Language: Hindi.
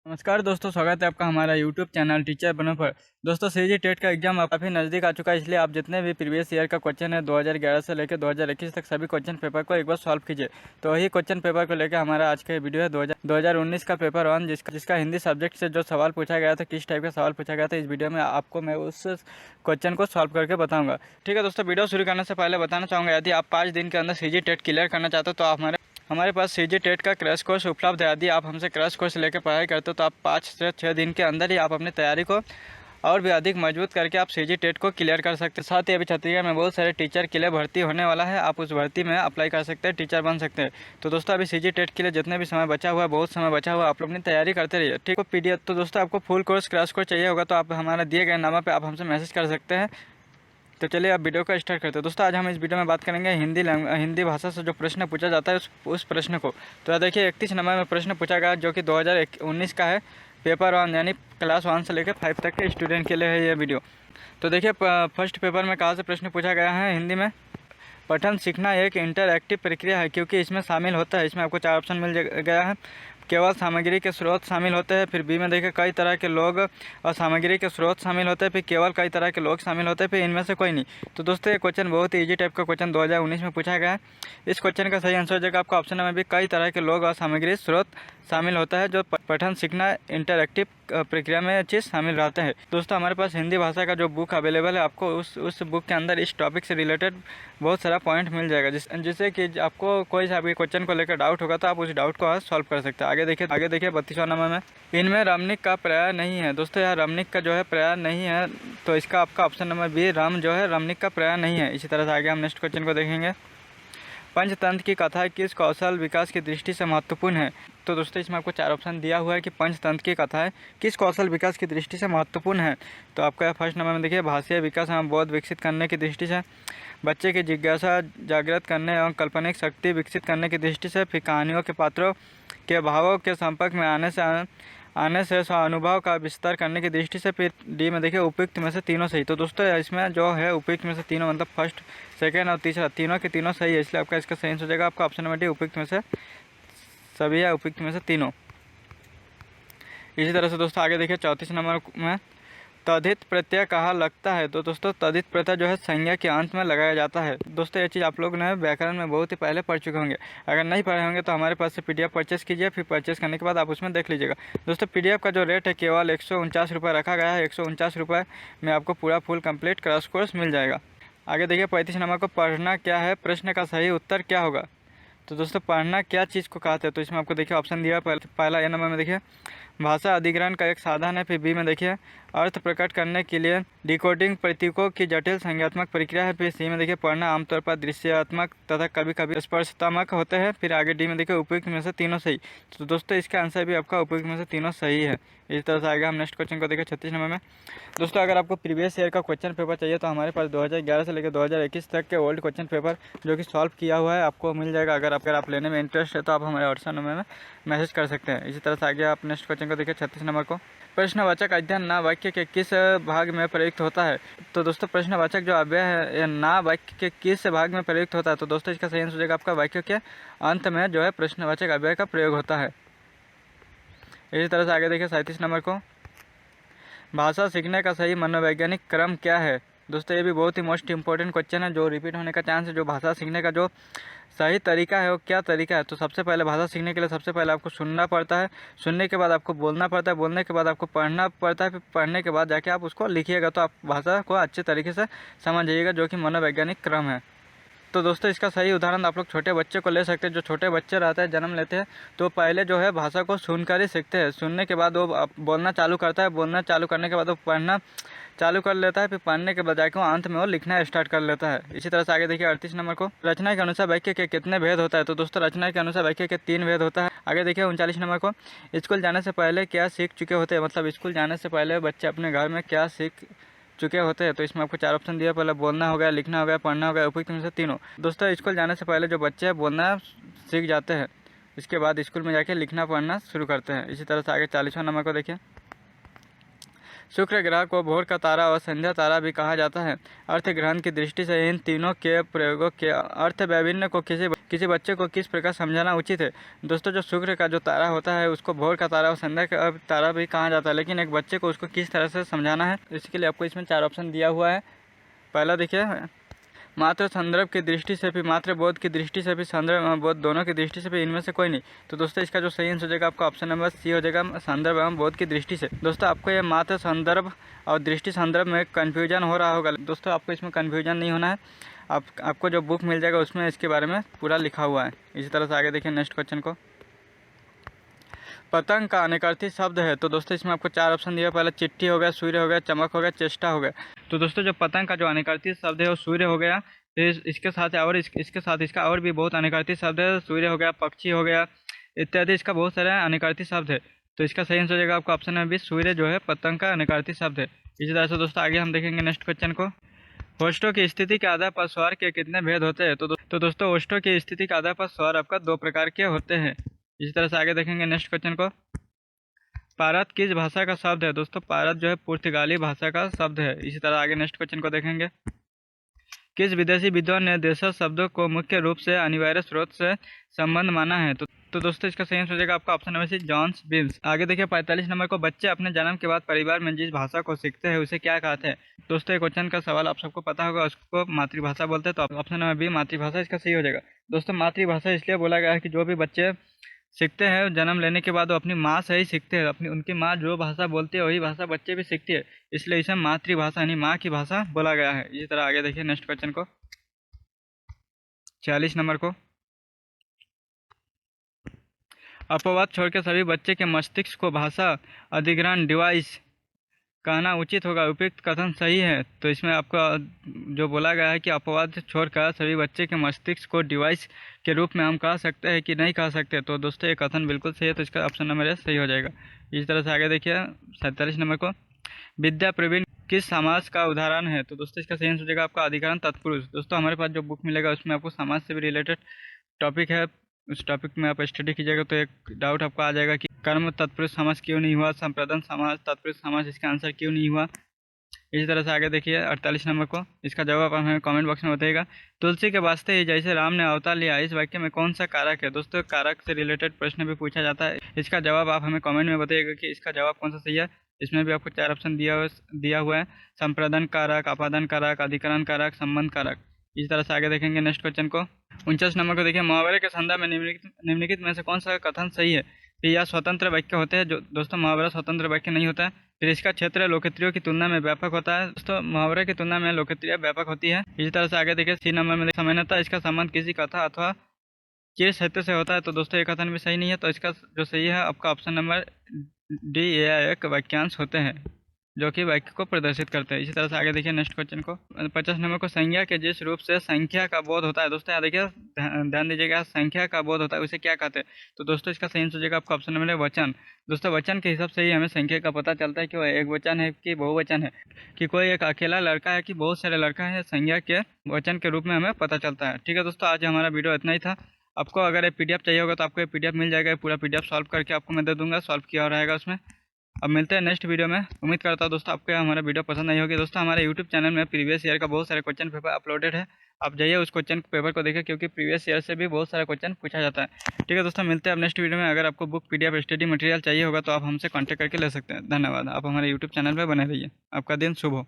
नमस्कार दोस्तों, स्वागत है आपका हमारा यूट्यूब चैनल टीचर बनो पर। दोस्तों सीजी टेट का एग्जाम काफ़ी नज़दीक आ चुका है, इसलिए आप जितने भी प्रीवियस ईयर का क्वेश्चन है 2011 से लेकर 2021 तक सभी क्वेश्चन पेपर को एक बार सॉल्व कीजिए। तो वही क्वेश्चन पेपर को लेकर हमारा आज का वीडियो है 2019 का पेपर 1, जिसका हिंदी सब्जेक्ट से जो सवाल पूछा गया था, किस टाइप का सवाल पूछा गया था, इस वीडियो में आपको मैं उस क्वेश्चन को सॉल्व करके बताऊँगा। ठीक है दोस्तों, वीडियो शुरू करने से पहले बताना चाहूँगा, यदि आप 5 दिन के अंदर सीजी टेट क्लियर करना चाहते हो तो आप हमारे पास सीजी टेट का क्रैश कोर्स उपलब्ध है। यदि आप हमसे क्रैश कोर्स लेकर पढ़ाई करते हो तो आप 5 से 6 दिन के अंदर ही आप अपनी तैयारी को और भी अधिक मजबूत करके आप सीजी टेट को क्लियर कर सकते हैं। साथ ही अभी छत्तीसगढ़ में बहुत सारे टीचर के लिए भर्ती होने वाला है, आप उस भर्ती में अप्लाई कर सकते हैं, टीचर बन सकते हैं। तो दोस्तों अभी सीजी टेट के लिए जितने भी समय बचा हुआ है, बहुत समय बचा हुआ है, आप लोग अपनी तैयारी करते रहिए। ठीक है पीडीएफ तो दोस्तों आपको फुल कोर्स क्रैश कोर्स चाहिए होगा तो आप हमारा दिए गए नंबर पर आप हमसे मैसेज कर सकते हैं। तो चलिए अब वीडियो का स्टार्ट करते हैं। दोस्तों आज हम इस वीडियो में बात करेंगे हिंदी भाषा से जो प्रश्न पूछा जाता है उस प्रश्न को। तो देखिए 31 नंबर में प्रश्न पूछा गया जो कि 2019 का है, पेपर 1 यानी क्लास 1 से लेकर 5 तक के स्टूडेंट के लिए है ये वीडियो। तो देखिए फर्स्ट पेपर में कहाँ से प्रश्न पूछा गया है हिंदी में। पठन सीखना एक इंटरएक्टिव प्रक्रिया है क्योंकि इसमें शामिल होता है, इसमें आपको 4 ऑप्शन मिल गया है। केवल सामग्री के स्रोत शामिल होते हैं, फिर बी में देखिए कई तरह के लोग और सामग्री के स्रोत शामिल होते हैं, फिर केवल कई तरह के लोग शामिल होते हैं, फिर इनमें से कोई नहीं। तो दोस्तों ये क्वेश्चन बहुत ही ईजी टाइप का क्वेश्चन 2019 में पूछा गया है। इस क्वेश्चन का सही आंसर हो जाएगा आपका ऑप्शन में भी, कई तरह के लोग और सामग्री स्रोत शामिल होता है। जो पठन सीखना इंटरएक्टिव प्रक्रिया में चीज़ शामिल रहते हैं। दोस्तों हमारे पास हिंदी भाषा का जो बुक अवेलेबल है, आपको उस बुक के अंदर इस टॉपिक से रिलेटेड बहुत सारा पॉइंट मिल जाएगा, जिससे कि आपको कोई सा भी क्वेश्चन को लेकर डाउट होगा तो आप उस डाउट को आज सॉल्व कर सकते हैं। आगे देखिए 32वां नंबर में, इनमें रमणीक का पर्याय नहीं है। दोस्तों यहाँ रमणीक का जो है पर्याय नहीं है, तो इसका आपका ऑप्शन नंबर बी रम जो है रमणीक का पर्याय नहीं है। इसी तरह से आगे हम नेक्स्ट क्वेश्चन को देखेंगे। पंचतंत्र की कथा किस कौशल विकास की दृष्टि से महत्वपूर्ण है। तो दोस्तों इसमें आपको 4 ऑप्शन दिया हुआ है कि पंचतंत्र की कथाएं किस कौशल विकास की दृष्टि से महत्वपूर्ण है। तो आपका फर्स्ट नंबर में देखिए भाषीय विकास एवं बोध विकसित करने की दृष्टि से, बच्चे की जिज्ञासा जागृत करने एवं काल्पनिक शक्ति विकसित करने की दृष्टि से, फिर कहानियों के पात्रों के भावों के संपर्क में आने से स्व अनुभव का विस्तार करने की दृष्टि से, फिर डी में देखिए उपयुक्त में से तीनों सही। तो दोस्तों इसमें जो है उपयुक्त में से तीनों मतलब फर्स्ट, सेकेंड और तीसरा तीनों के तीनों सही है, इसलिए आपका इसका सही हो जाएगा आपका ऑप्शन नंबर डी उपयुक्त में से सभी या उपयुक्त में से तीनों। इसी तरह से दोस्तों आगे देखिए 34 नंबर में, तद्धित प्रत्यय कहाँ लगता है। तो दोस्तों तद्धित प्रत्यय जो है संज्ञा के अंत में लगाया जाता है। दोस्तों ये चीज़ आप लोग ने व्याकरण में बहुत ही पहले पढ़ चुके होंगे, अगर नहीं पढ़े होंगे तो हमारे पास से पीडीएफ परचेस कीजिए, फिर परचेस करने के बाद आप उसमें देख लीजिएगा। दोस्तों पीडीएफ का जो रेट है केवल 149 रुपये रखा गया है, 149 रुपये में आपको पूरा फुल कंप्लीट क्रैश कोर्स मिल जाएगा। आगे देखिए 35 नंबर को, पढ़ना क्या है, प्रश्न का सही उत्तर क्या होगा। तो दोस्तों पढ़ना क्या चीज़ को कहते हैं, तो इसमें आपको देखिए ऑप्शन दिया पहला ए नंबर में देखिए भाषा अधिग्रहण का एक साधन है, फिर बी में देखिए अर्थ प्रकट करने के लिए डिकोडिंग प्रतीकों की जटिल संज्ञात्मक प्रक्रिया है, फिर सी में देखिए पढ़ना आमतौर पर दृश्यात्मक तथा कभी कभी स्पर्शात्मक होते हैं, फिर आगे डी में देखिए उपयुक्त में से तीनों सही। तो दोस्तों इसका आंसर भी आपका उपयुक्त में से तीनों सही है। इस तरह से आगे हम नेक्स्ट क्वेश्चन को देखिए 36 नंबर में। दोस्तों अगर आपको प्रीवियस ईयर का क्वेश्चन पेपर चाहिए तो हमारे पास 2011 से लेकर 2021 तक के ओल्ड क्वेश्चन पेपर जो कि सॉल्व किया हुआ है आपको मिल जाएगा। अगर आप लेने में इंटरेस्ट है तो आप हमारे व्हाट्सएप नंबर में मैसेज कर सकते हैं। इसी तरह से आगे आप नेक्स्ट क्वेश्चन को देखिए 36 नंबर को, प्रश्नवाचक अध्ययन ना वाक्य के किस भाग में प्रयुक्त होता है। तो दोस्तों प्रश्नवाचक जो अव्यय है यह ना वाक्य के किस भाग में प्रयुक्त होता है। तो दोस्तों इसका सही आंसर हो जाएगा आपका वाक्य के अंत में जो है प्रश्नवाचक अव्यय का प्रयोग होता है। इसी तरह से आगे देखिए 37 नंबर को, भाषा सीखने का सही मनोवैज्ञानिक क्रम क्या है। दोस्तों ये भी बहुत ही मोस्ट इंपॉर्टेंट क्वेश्चन है जो रिपीट होने का चांस है। जो भाषा सीखने का जो सही तरीका है वो क्या तरीका है। तो सबसे पहले भाषा सीखने के लिए सबसे पहले आपको सुनना पड़ता है, सुनने के बाद आपको बोलना पड़ता है, बोलने के बाद आपको पढ़ना पड़ता है, फिर पढ़ने के बाद जाके आप उसको लिखिएगा तो आप भाषा को अच्छे तरीके से समझ जाइएगा, जो कि मनोवैज्ञानिक क्रम है। तो दोस्तों इसका सही उदाहरण आप लोग छोटे बच्चे को ले सकते हैं। जो छोटे बच्चे रहते हैं जन्म लेते हैं तो पहले जो है भाषा को सुनकर ही सीखते हैं, सुनने के बाद वो बोलना चालू करता है, बोलना चालू करने के बाद वो पढ़ना चालू कर लेता है, फिर पढ़ने के बजाय को अंत में वो लिखना स्टार्ट कर लेता है। इसी तरह से आगे देखिए 38 नंबर को, रचना के अनुसार वाक्य के कितने भेद होता है। तो दोस्तों रचना के अनुसार वाक्य के 3 भेद होता है। आगे देखिए 39 नंबर को, स्कूल जाने से पहले क्या सीख चुके होते हैं। मतलब स्कूल जाने से पहले बच्चे अपने घर में क्या सीख चुके होते हैं। तो इसमें आपको 4 ऑप्शन दिया, पहले बोलना हो गया, लिखना हो गया, पढ़ना हो गया, उपयुक्त में से तीनों। दोस्तों स्कूल जाने से पहले जो बच्चे हैं बोलना सीख जाते हैं, इसके बाद स्कूल में जाके लिखना पढ़ना शुरू करते हैं। इसी तरह से आगे 40वां नंबर को देखिए, शुक्र ग्रह को भोर का तारा और संध्या तारा भी कहा जाता है। अर्थ ग्रहण की दृष्टि से इन तीनों के प्रयोगों के अर्थ वैभिन्न को किसी बच्चे को किस प्रकार समझाना उचित है। दोस्तों जो शुक्र का जो तारा होता है उसको भोर का तारा और संध्या का तारा भी कहा जाता है, लेकिन एक बच्चे को उसको किस तरह से समझाना है इसके लिए आपको इसमें 4 ऑप्शन दिया हुआ है। पहला देखिए, मात्र संदर्भ की दृष्टि से भी, मात्र बोध की दृष्टि से भी, संदर्भ बोध दोनों की दृष्टि से भी, इनमें से कोई नहीं। तो दोस्तों इसका जो सही आंसर हो जाएगा आपका ऑप्शन नंबर सी हो जाएगा, संदर्भ एवं बोध की दृष्टि से। दोस्तों आपको ये मात्र संदर्भ और दृष्टि संदर्भ में कन्फ्यूजन हो रहा होगा। दोस्तों आपको इसमें कन्फ्यूजन नहीं होना है, आपको जो बुक मिल जाएगा उसमें इसके बारे में पूरा लिखा हुआ है। इसी तरह से आगे देखिए नेक्स्ट क्वेश्चन को। पतंग का अनेकार्थी शब्द है। तो दोस्तों इसमें आपको 4 ऑप्शन दिया। पहले चिट्ठी हो गया, सूर्य हो गया, चमक हो गया, चेष्टा हो गया। तो दोस्तों जो पतंग का जो अनेकार्थी शब्द है वो सूर्य हो गया। फिर इसके साथ और इसके साथ इसका और भी बहुत अनेकार्थी शब्द है। सूर्य हो गया, पक्षी हो गया इत्यादि, इसका बहुत सारा अनेकार्थी शब्द है। तो इसका सही आंसर हो जाएगा आपका ऑप्शन नंबर 20, सूर्य जो है पतंग का अनेकार्थी शब्द है। इसी तरह से दोस्तों आगे हम देखेंगे नेक्स्ट क्वेश्चन को। ओष्ठों की स्थिति के आधार पर स्वर के कितने भेद होते हैं। तो दोस्तों ओष्ठों की स्थिति के आधार पर स्वर आपका 2 प्रकार के होते हैं। इसी तरह से आगे देखेंगे नेक्स्ट क्वेश्चन को। पारत किस भाषा का शब्द है। दोस्तों पारत जो है पुर्तगाली भाषा का शब्द है। इसी तरह आगे नेक्स्ट क्वेश्चन को देखेंगे। किस विदेशी विद्वान ने देशज शब्दों को मुख्य रूप से अनिवार्य स्रोत से संबंध माना है। तो दोस्तों इसका सही आंसर हो जाएगा आपका ऑप्शन नंबर सी, जॉन्स बिम्स। आगे देखिए 45 नंबर को। बच्चे अपने जन्म के बाद परिवार में जिस भाषा को सीखते हैं उसे क्या कहते हैं। दोस्तों एक क्वेश्चन का सवाल आप सबको पता होगा, उसको मातृभाषा बोलते हैं। तो ऑप्शन नंबर बी मातृभाषा इसका सही हो जाएगा। दोस्तों मातृभाषा इसलिए बोला गया है कि जो भी बच्चे सीखते हैं जन्म लेने के बाद वो अपनी माँ से ही सीखते हैं। अपनी उनकी माँ जो भाषा बोलती है वही भाषा बच्चे भी सीखती है, इसलिए इसे मातृभाषा यानी माँ की भाषा बोला गया है। इसी तरह आगे देखिए नेक्स्ट क्वेश्चन को। 46 नंबर को। अपवाद छोड़कर सभी बच्चे के मस्तिष्क को भाषा अधिग्रहण डिवाइस कहना उचित होगा, उपयुक्त कथन सही है। तो इसमें आपको जो बोला गया है कि अपवाद छोड़कर सभी बच्चे के मस्तिष्क को डिवाइस के रूप में हम कह सकते हैं कि नहीं कह सकते। तो दोस्तों ये कथन बिल्कुल सही है, तो इसका ऑप्शन नंबर ए सही हो जाएगा। इस तरह से आगे देखिए 47 नंबर को। विद्या प्रवीण किस समास का उदाहरण है। तो दोस्तों इसका सही आंसर हो जाएगा आपका अधिकरण तत्पुरुष। दोस्तों हमारे पास जो बुक मिलेगा उसमें आपको समाज से भी रिलेटेड टॉपिक है, उस टॉपिक में आप स्टडी कीजिएगा तो एक डाउट आपको आ जाएगा कि कर्म तत्पुरुष समास क्यों नहीं हुआ, संप्रदान समास तत्पुरुष समास इसका आंसर क्यों नहीं हुआ। इसी तरह से आगे देखिए 48 नंबर को। इसका जवाब आप हमें कमेंट बॉक्स में बताइएगा। तुलसी के वास्ते ही जैसे राम ने अवतार लिया, इस वाक्य में कौन सा कारक है। दोस्तों कारक से रिलेटेड प्रश्न भी पूछा जाता है, इसका जवाब आप हमें कमेंट में बताइएगा कि इसका जवाब कौन सा सही है। इसमें भी आपको 4 ऑप्शन दिया हुआ है, संप्रदान कारक, आपादन कारक, अधिकरण कारक, संबंध कारक। इस तरह से आगे देखेंगे नेक्स्ट क्वेश्चन को। 49 नंबर को देखिए। मुहावरे के संदर्भ में निम्नलिखित में से कौन सा कथन सही है। फिर यह स्वतंत्र वाक्य होते हैं। जो दोस्तों मुहावरा स्वतंत्र वाक्य नहीं होता है। फिर इसका क्षेत्र लोकप्रियों की तुलना में व्यापक होता है। दोस्तों मुहावरे की तुलना में लोकप्रिय व्यापक होती है। इसी तरह से आगे देखिए 3 नंबर में सामान्यतः इसका संबंध किसी कथा अथवा चिर साहित्य से होता है। तो दोस्तों ये कथन भी सही नहीं है, तो इसका जो सही है आपका ऑप्शन नंबर डी, ये एक वाक्यांश होते हैं जो कि वाक्य को प्रदर्शित करते हैं। इसी तरह से आगे देखिए नेक्स्ट क्वेश्चन को। 50 नंबर को। संज्ञा के जिस रूप से संख्या का बोध होता है। दोस्तों यहाँ देखिए ध्यान दीजिएगा, संख्या का बोध होता है उसे क्या कहते हैं। तो दोस्तों इसका सही आंसर हो जाएगा आपका ऑप्शन नंबर वचन। दोस्तों वचन के हिसाब से ही हमें संख्या का पता चलता है कि वो एक वचन है कि बहुवचन है, कि कोई एक अकेला लड़का है कि बहुत सारे लड़का है। संज्ञा के वचन के रूप में हमें पता चलता है। ठीक है दोस्तों, आज हमारा वीडियो इतना ही था। आपको अगर ये PDF चाहिए होगा तो आपको ये PDF मिल जाएगा। पूरा PDF सॉल्व करके आपको मैं दे दूंगा, सॉल्व किया रहेगा उसमें। अब मिलते हैं नेक्स्ट वीडियो में। उम्मीद करता हूँ दोस्तों आपको हमारा वीडियो पसंद आई होगी। दोस्तों हमारे यूट्यूब चैनल में प्रीवियस ईयर का बहुत सारे क्वेश्चन पेपर अपलोडेड है, आप जाइए उस क्वेश्चन पेपर को देखें, क्योंकि प्रीवियस ईयर से भी बहुत सारा क्वेश्चन पूछा जाता है। ठीक है दोस्तों, मिलते हैं अब नेक्स्ट वीडियो में। अगर आपको बुक PDF स्टडी मटेरियल चाहिए होगा तो आप हमसे कॉन्टैक्ट करके ले सकते हैं। धन्यवाद। आप हमारे यूट्यूब चैनल पर बने रहिए। आपका दिन शुभ हो।